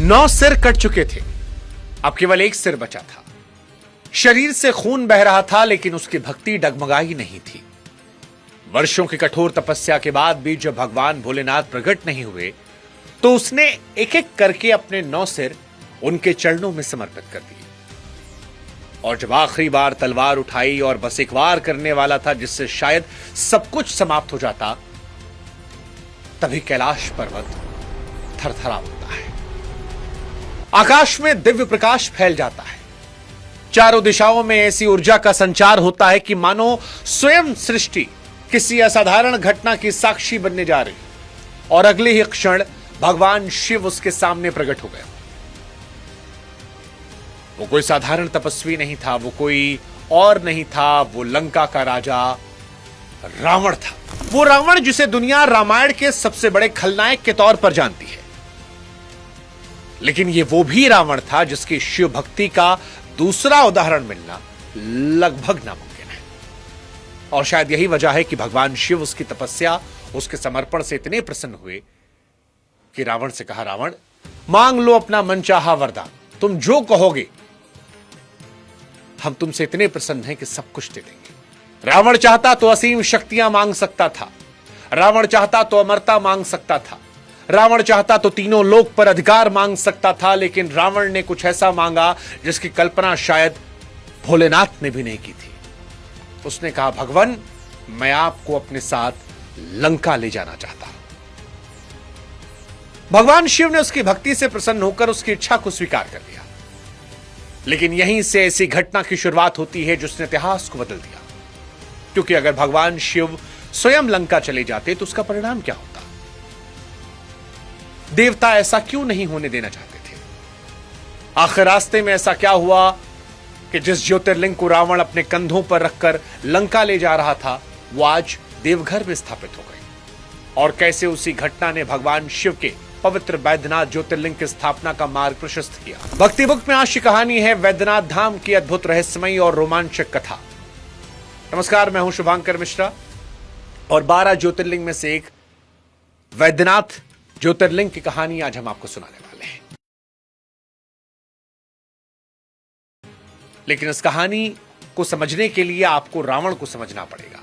9 सिर कट चुके थे, अब केवल एक सिर बचा था। शरीर से खून बह रहा था, लेकिन उसकी भक्ति डगमगाई नहीं थी। वर्षों की कठोर तपस्या के बाद भी जब भगवान भोलेनाथ प्रकट नहीं हुए, तो उसने एक एक करके अपने 9 सिर उनके चरणों में समर्पित कर दिए। और जब आखिरी बार तलवार उठाई और बस एक वार करने वाला था, जिससे शायद सब कुछ समाप्त हो जाता, तभी कैलाश पर्वत थरथरा उठता है। आकाश में दिव्य प्रकाश फैल जाता है। चारों दिशाओं में ऐसी ऊर्जा का संचार होता है कि मानो स्वयं सृष्टि किसी असाधारण घटना की साक्षी बनने जा रही, और अगले ही क्षण भगवान शिव उसके सामने प्रकट हो गया। वो कोई साधारण तपस्वी नहीं था, वो कोई और नहीं था, वो लंका का राजा रावण था। वो रावण जिसे दुनिया रामायण के सबसे बड़े खलनायक के तौर पर जानती है, लेकिन ये वो भी रावण था जिसकी शिव भक्ति का दूसरा उदाहरण मिलना लगभग नामुमकिन है। और शायद यही वजह है कि भगवान शिव उसकी तपस्या, उसके समर्पण से इतने प्रसन्न हुए कि रावण से कहा, रावण मांग लो अपना मनचाहा वरदान, तुम जो कहोगे हम तुमसे इतने प्रसन्न हैं कि सब कुछ दे देंगे। रावण चाहता तो असीम शक्तियां मांग सकता था, रावण चाहता तो अमरता मांग सकता था, रावण चाहता तो तीनों लोक पर अधिकार मांग सकता था, लेकिन रावण ने कुछ ऐसा मांगा जिसकी कल्पना शायद भोलेनाथ ने भी नहीं की थी। उसने कहा, भगवान मैं आपको अपने साथ लंका ले जाना चाहता हूं। भगवान शिव ने उसकी भक्ति से प्रसन्न होकर उसकी इच्छा को स्वीकार कर लिया। लेकिन यहीं से ऐसी घटना की शुरुआत होती है जिसने इतिहास को बदल दिया। क्योंकि अगर भगवान शिव स्वयं लंका चले जाते तो उसका परिणाम क्या होता? देवता ऐसा क्यों नहीं होने देना चाहते थे? आखिर रास्ते में ऐसा क्या हुआ कि जिस ज्योतिर्लिंग को रावण अपने कंधों पर रखकर लंका ले जा रहा था, वो आज देवघर में स्थापित हो गई? और कैसे उसी घटना ने भगवान शिव के पवित्र वैद्यनाथ ज्योतिर्लिंग की स्थापना का मार्ग प्रशस्त किया? भक्ति बुक में आज की कहानी है वैद्यनाथ धाम की अद्भुत रहस्यमयी और रोमांचक कथा। नमस्कार, मैं हूं शुभांकर मिश्रा और 12 ज्योतिर्लिंग में से एक वैद्यनाथ ज्योतिर्लिंग की कहानी आज हम आपको सुनाने वाले हैं। लेकिन इस कहानी को समझने के लिए आपको रावण को समझना पड़ेगा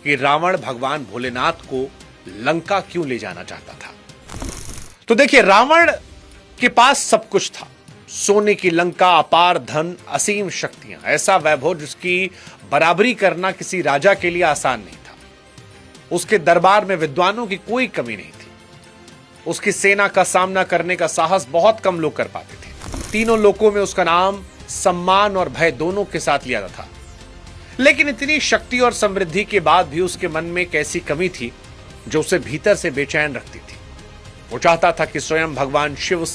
कि रावण भगवान भोलेनाथ को लंका क्यों ले जाना चाहता था। तो देखिए, रावण के पास सब कुछ था। सोने की लंका, अपार धन, असीम शक्तियां, ऐसा वैभव जिसकी बराबरी करना किसी राजा के लिए आसान नहीं था। उसके दरबार में विद्वानों की कोई कमी नहीं थी। उसकी सेना का सामना करने का साहस बहुत कम लोग कर पाते थे। तीनों लोकों में उसका नाम सम्मान और भय दोनों के साथ लिया था। लेकिन इतनी शक्ति और समृद्धि के बाद भी उसके मन में एक ऐसी कमी थी जो उसे भीतर से बेचैन रखती थी। वो चाहता था कि स्वयं भगवान शिव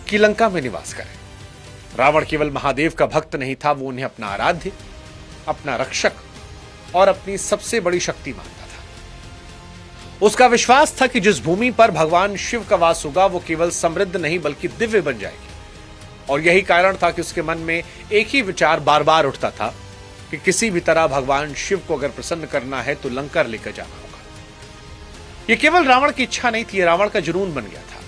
की लंका में निवास करे। रावण केवल महादेव का भक्त नहीं था, वो उन्हें अपना आराध्य, अपना रक्षक और अपनी सबसे बड़ी शक्ति मानता था। उसका विश्वास था कि जिस भूमि पर भगवान शिव का वास होगा वो केवल समृद्ध नहीं बल्कि दिव्य बन जाएगी। और यही कारण था कि उसके मन में एक ही विचार बार बार उठता था कि किसी भी तरह भगवान शिव को अगर प्रसन्न करना है तो लंका लेकर जाना होगा। यह केवल रावण की इच्छा नहीं थी, रावण का जुनून बन गया था।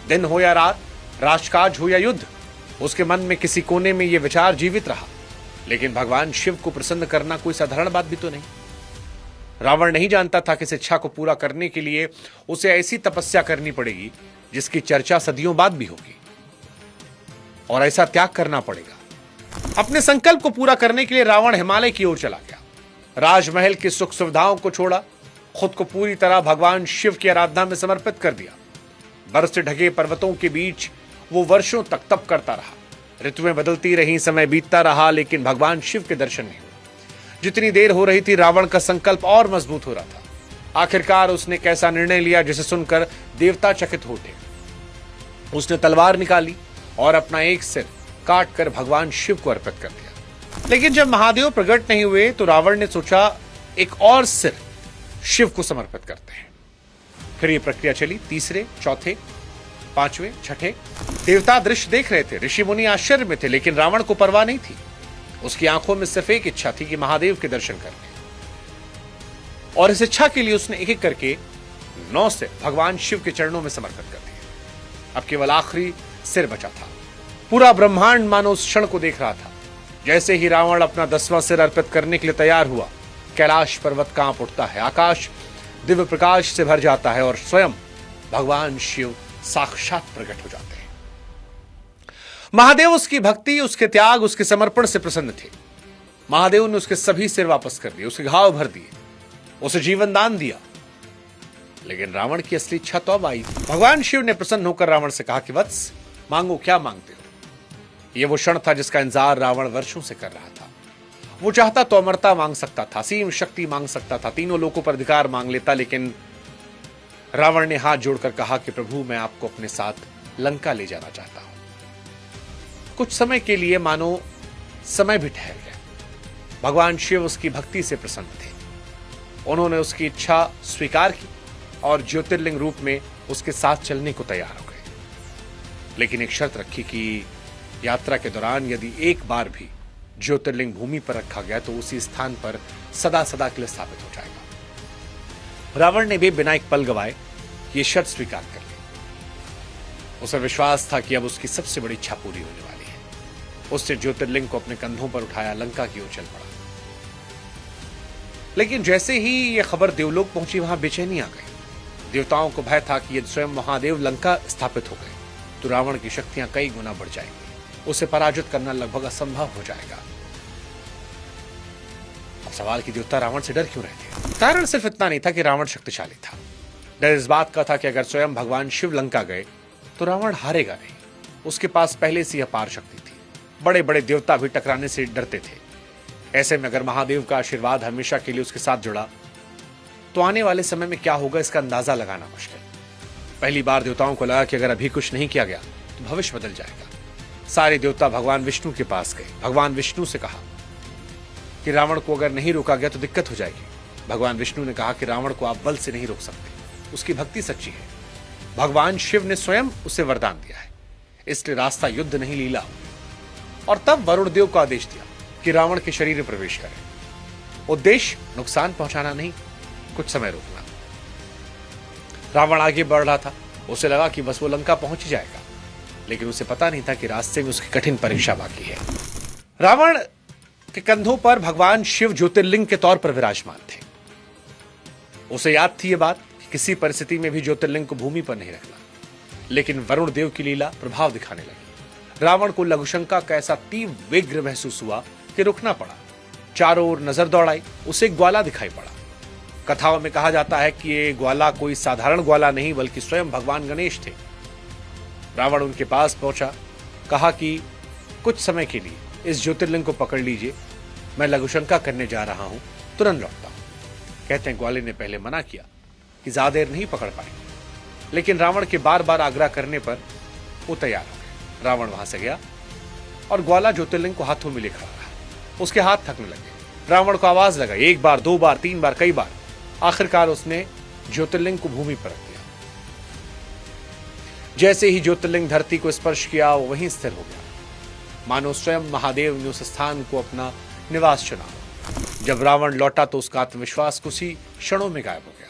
दिन हो या रात, राजकाज हो या युद्ध, उसके मन में किसी कोने में यह विचार जीवित रहा। लेकिन भगवान शिव को प्रसन्न करना कोई साधारण बात भी तो नहीं। रावण नहीं जानता था कि इस इच्छा को पूरा करने के लिए उसे ऐसी तपस्या करनी पड़ेगी जिसकी चर्चा सदियों बाद भी होगी, और ऐसा त्याग करना पड़ेगा। अपने संकल्प को पूरा करने के लिए रावण हिमालय की ओर चला गया। राजमहल की सुख सुविधाओं को छोड़ा, खुद को पूरी तरह भगवान शिव की आराधना में समर्पित कर दिया। बर्फ से ढके पर्वतों के बीच वो वर्षों तक तप करता रहा। ऋतुएं बदलती रही, समय बीतता रहा, लेकिन भगवान शिव के दर्शन नहीं हुए। जितनी देर हो रही थी, रावण का संकल्प और मजबूत हो रहा था। आखिरकार उसने एक ऐसा निर्णय लिया जिसे सुनकर देवता चकित हो उठे। उसने तलवार निकाली और अपना एक सिर काट कर भगवान शिव को अर्पित कर दिया। लेकिन जब महादेव प्रकट नहीं हुए तो रावण ने सोचा, एक और सिर शिव को समर्पित करते हैं। फिर यह प्रक्रिया चली। तीसरे, चौथे, 5वें, 6ठे देवता दृश्य देख रहे थे। ऋषि मुनि आश्चर्य में थे, लेकिन रावण को परवाह नहीं थी। उसकी आंखों में सिर्फ एक इच्छा थी कि महादेव के दर्शन करने, और इस इच्छा के लिए उसने एक एक करके 9 से भगवान शिव के चरणों में समर्पित कर दिए। अब केवल आखिरी सिर बचा था। पूरा ब्रह्मांड मानो उस क्षण को देख रहा था। जैसे ही रावण अपना 10वां सिर अर्पित करने के लिए तैयार हुआ, कैलाश पर्वत कांप उठता है, आकाश दिव्य प्रकाश से भर जाता है और स्वयं भगवान शिव साक्षात प्रकट हो जाते हैं। महादेव उसकी भक्ति, उसके त्याग, उसके समर्पण से प्रसन्न थे। महादेव ने उसके सभी सिर वापस कर दिए, उसके घाव भर दिए, उसे जीवन दान दिया। लेकिन रावण की असली इच्छा तो अब आई। भगवान शिव ने प्रसन्न होकर रावण से कहा कि वत्स, मांगो, क्या मांगते हो। यह वो क्षण था जिसका इंतजार रावण वर्षों से कर रहा था। वो चाहता तो अमरता मांग सकता था, असीम शक्ति मांग सकता था, तीनों लोकों पर अधिकार मांग लेता, लेकिन रावण ने हाथ जोड़कर कहा कि प्रभु, मैं आपको अपने साथ लंका ले जाना चाहता हूं। कुछ समय के लिए मानो समय भी ठहर गया। भगवान शिव उसकी भक्ति से प्रसन्न थे। उन्होंने उसकी इच्छा स्वीकार की और ज्योतिर्लिंग रूप में उसके साथ चलने को तैयार हो गए। लेकिन एक शर्त रखी कि यात्रा के दौरान यदि एक बार भी ज्योतिर्लिंग भूमि पर रखा गया तो उसी स्थान पर सदा सदा के लिए स्थापित हो जाएगा। रावण ने भी बिना एक पल गवाए ये शर्त स्वीकार कर ली। उसे विश्वास था कि अब उसकी सबसे बड़ी इच्छा पूरी होने वाली है। उसने ज्योतिर्लिंग को अपने कंधों पर उठाया, लंका की ओर चल पड़ा। लेकिन जैसे ही यह खबर देवलोक पहुंची, वहां बेचैनी आ गई। देवताओं को भय था कि यदि स्वयं महादेव लंका स्थापित हो गए तो रावण की शक्तियां कई गुना बढ़ जाएंगी, उसे पराजित करना लगभग असंभव हो जाएगा। अब सवाल कि देवता रावण से डर क्यों रहे थे? कारण सिर्फ इतना नहीं था कि रावण शक्तिशाली था। डर इस बात का था कि अगर स्वयं भगवान शिव लंका गए तो रावण हारेगा नहीं। उसके पास पहले से अपार शक्ति थी। बड़े बड़े देवता भी टकराने से डरते थे। ऐसे में अगर महादेव का आशीर्वाद हमेशा के लिए उसके साथ जुड़ा तो आने वाले समय में क्या होगा इसका अंदाजा लगाना मुश्किल। पहली बार देवताओं को लगा कि अगर अभी कुछ नहीं किया गया तो भविष्य बदल जाएगा। सारे देवता भगवान विष्णु के पास गए। भगवान विष्णु से कहा कि रावण को अगर नहीं रोका गया तो दिक्कत हो जाएगी। भगवान विष्णु ने कहा कि रावण को आप बल से नहीं रोक सकते, उसकी भक्ति सच्ची है। भगवान शिव ने स्वयं उसे वरदान दिया है, इसलिए रास्ता युद्ध नहीं लीला। और तब वरुण देव को आदेश दिया कि रावण के शरीर में प्रवेश करें। उद्देश्य नुकसान पहुंचाना नहीं, कुछ समय रोकना। रावण आगे बढ़ रहा था। उसे लगा कि बस वो लंका पहुंच ही जाएगा, लेकिन उसे पता नहीं था कि रास्ते में उसकी कठिन परीक्षा बाकी है। रावण के कंधों पर भगवान शिव ज्योतिर्लिंग के तौर पर विराजमान थे। उसे याद थी ये बात कि किसी परिस्थिति में भी ज्योतिर्लिंग को भूमि पर नहीं रखना। लेकिन वरुण देव की लीला प्रभाव दिखाने लगी। रावण को लघुशंका का ऐसा तीव्र विग्रह महसूस हुआ कि रुकना पड़ा। चारों ओर नजर दौड़ाई, उसे एक ग्वाला दिखाई पड़ा। कथाओं में कहा जाता है कि ये ग्वाला कोई साधारण ग्वाला नहीं बल्कि स्वयं भगवान गणेश थे। रावण उनके पास पहुंचा, कहा कि कुछ समय के लिए इस ज्योतिर्लिंग को पकड़ लीजिए, मैं लघुशंका करने जा रहा हूं, तुरंत लौटता हूं। कहते हैं ग्वाले ने पहले मना किया कि ज्यादा देर नहीं पकड़ पाएंगे, लेकिन रावण के बार बार आग्रह करने पर वो तैयार हो गए। रावण वहां से गया और ग्वाला ज्योतिर्लिंग को हाथों में लेकर रहा। उसके हाथ थकने लगे। रावण को आवाज लगाई, एक बार, दो बार, तीन बार, कई बार। आखिरकार उसने ज्योतिर्लिंग को भूमि पर रख दिया। जैसे ही ज्योतिर्लिंग धरती को स्पर्श किया, वो वहीं स्थिर हो गया, मानो स्वयं महादेव ने उस स्थान को अपना निवास चुना। जब रावण लौटा तो उसका आत्मविश्वास कुछ ही क्षणों में गायब हो गया।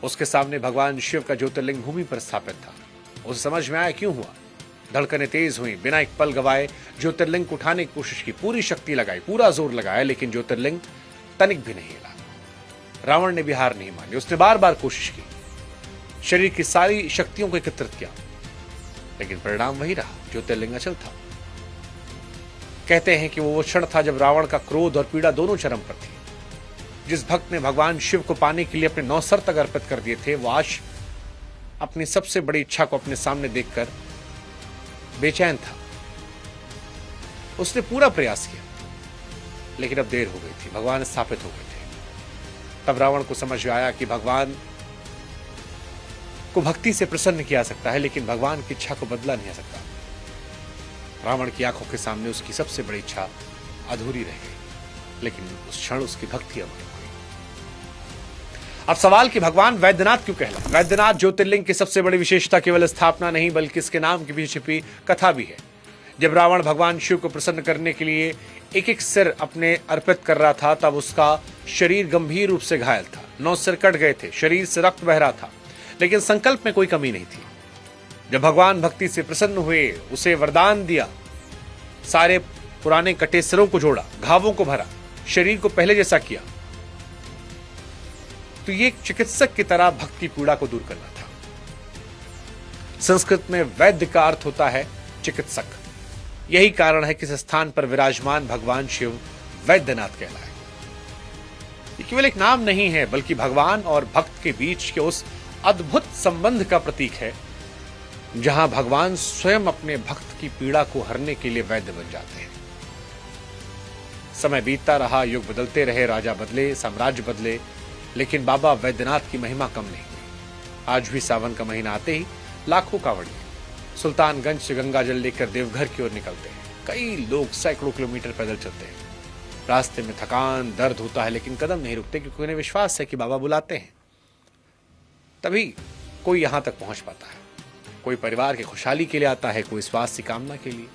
उसके सामने भगवान शिव का ज्योतिर्लिंग भूमि पर स्थापित था। उसे समझ में आया क्यों हुआ। धड़कनें तेज हुई। बिना एक पल गवाए ज्योतिर्लिंग को उठाने की कोशिश की, पूरी शक्ति लगाई, पूरा जोर लगाया, लेकिन ज्योतिर्लिंग तनिक भी नहीं हिला। रावण ने भी हार नहीं मानी। उसने बार बार कोशिश की, शरीर की सारी शक्तियों को एकत्रित किया, लेकिन परिणाम वही रहा, ज्योतिर्लिंग अचल था। कहते हैं कि वो क्षण था जब रावण का क्रोध और पीड़ा दोनों चरम पर थी। जिस भक्त ने भगवान शिव को पाने के लिए अपने 9 सर तक अर्पित कर दिए थे, वो आज अपनी सबसे बड़ी इच्छा को अपने सामने देखकर बेचैन था। उसने पूरा प्रयास किया, लेकिन अब देर हो गई थी। भगवान स्थापित हो गए थे। तब रावण को समझ आया कि भगवान को भक्ति से प्रसन्न किया जा सकता है, लेकिन भगवान की इच्छा को बदला नहीं जा सकता। रावण की आंखों के सामने उसकी सबसे बड़ी इच्छा अधूरी रह गई, लेकिन उस क्षण उसकी भक्ति अमर हो गई। अब सवाल कि भगवान वैद्यनाथ क्यों कहलाए? वैद्यनाथ ज्योतिर्लिंग की सबसे बड़ी विशेषता केवल स्थापना नहीं, बल्कि इसके नाम के पीछे छिपी कथा भी है। जब रावण भगवान शिव को प्रसन्न करने के लिए एक एक सिर अपने अर्पित कर रहा था, तब उसका शरीर गंभीर रूप से घायल था। 9 सिर कट गए थे, शरीर से रक्त बह रहा था, लेकिन संकल्प में कोई कमी नहीं थी। जब भगवान भक्ति से प्रसन्न हुए, उसे वरदान दिया, सारे पुराने कटे सिरों को जोड़ा, घावों को भरा, शरीर को पहले जैसा किया, तो ये एक चिकित्सक की तरह भक्ति पीड़ा को दूर करना था। संस्कृत में वैद्य का अर्थ होता है चिकित्सक। यही कारण है कि इस स्थान पर विराजमान भगवान शिव वैद्यनाथ कहलाए। ये केवल एक नाम नहीं है, बल्कि भगवान और भक्त के बीच के उस अद्भुत संबंध का प्रतीक है, जहां भगवान स्वयं अपने भक्त की पीड़ा को हरने के लिए वैद्य बन जाते हैं। समय बीतता रहा, युग बदलते रहे, राजा बदले, साम्राज्य बदले, लेकिन बाबा वैद्यनाथ की महिमा कम नहीं हुई। आज भी सावन का महीना आते ही लाखों कांवड़िए सुल्तानगंज से गंगा जल लेकर देवघर की ओर निकलते हैं। कई लोग सैकड़ों किलोमीटर पैदल चलते हैं। रास्ते में थकान, दर्द होता है, लेकिन कदम नहीं रुकते, क्योंकि उन्हें विश्वास है कि बाबा बुलाते हैं। तभी कोई यहां तक पहुंच पाता है। कोई परिवार की खुशहाली के लिए आता है, कोई स्वास्थ्य की कामना के लिए,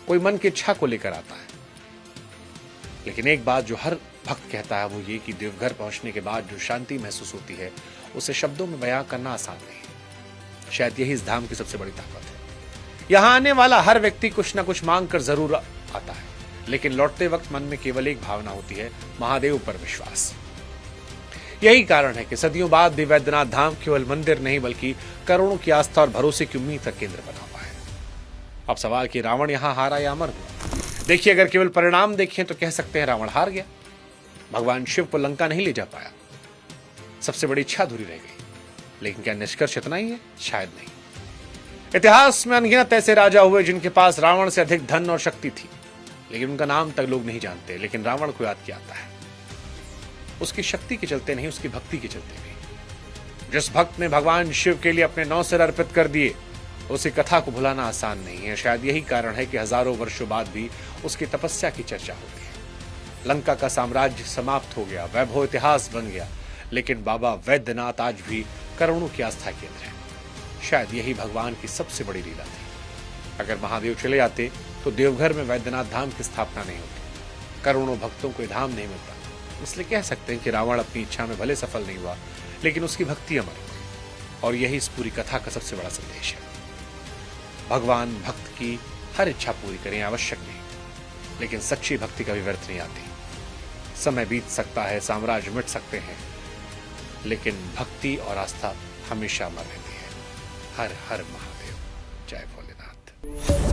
कोई मन की इच्छा को लेकर आता है। लेकिन एक बात जो हर भक्त कहता है वो ये कि देवघर पहुंचने के बाद जो शांति महसूस होती है, उसे शब्दों में बयां करना आसान नहीं है। शायद यही इस धाम की सबसे बड़ी ताकत है। यहां आने वाला हर व्यक्ति कुछ ना कुछ मांग कर जरूर आता है, लेकिन लौटते वक्त मन में केवल एक भावना होती है, महादेव पर विश्वास। यही कारण है कि सदियों बाद भी वैद्यनाथ धाम केवल मंदिर नहीं, बल्कि करोड़ों की आस्था और भरोसे की उम्मीद का केंद्र बना हुआ है। अब सवाल कि रावण यहां हारा या अमर हुआ? देखिए, अगर केवल परिणाम देखें तो कह सकते हैं रावण हार गया। भगवान शिव को लंका नहीं ले जा पाया, सबसे बड़ी इच्छा अधूरी रह गई। लेकिन क्या निष्कर्ष इतना ही है? शायद नहीं। इतिहास में अनगिनत ऐसे राजा हुए जिनके पास रावण से अधिक धन और शक्ति थी, लेकिन उनका नाम तक लोग नहीं जानते। लेकिन रावण को याद किया जाता है, उसकी शक्ति के चलते नहीं, उसकी भक्ति के चलते भी। जिस भक्त ने भगवान शिव के लिए अपने 9 सिर अर्पित कर दिए, उसी कथा को भुलाना आसान नहीं है। शायद यही कारण है कि हजारों वर्षों बाद भी उसकी तपस्या की चर्चा होती है। लंका का साम्राज्य समाप्त हो गया, वैभव इतिहास बन गया, लेकिन बाबा वैद्यनाथ आज भी करोड़ों की आस्था केंद्र है। शायद यही भगवान की सबसे बड़ी लीला थी। अगर महादेव चले जाते तो देवघर में वैद्यनाथ धाम की स्थापना नहीं होती, करोड़ों भक्तों को धाम नहीं मिलता। इसलिए कह सकते हैं कि रावण अपनी इच्छा में भले सफल नहीं हुआ, लेकिन उसकी भक्ति अमर हुई। और यही इस पूरी कथा का सबसे बड़ा संदेश है। भगवान भक्त की हर इच्छा पूरी करें, आवश्यक नहीं, लेकिन सच्ची भक्ति कभी व्यर्थ नहीं आती। समय बीत सकता है, साम्राज्य मिट सकते हैं, लेकिन भक्ति और आस्था हमेशा अमर रहती है। हर हर महादेव। जय भोलेनाथ।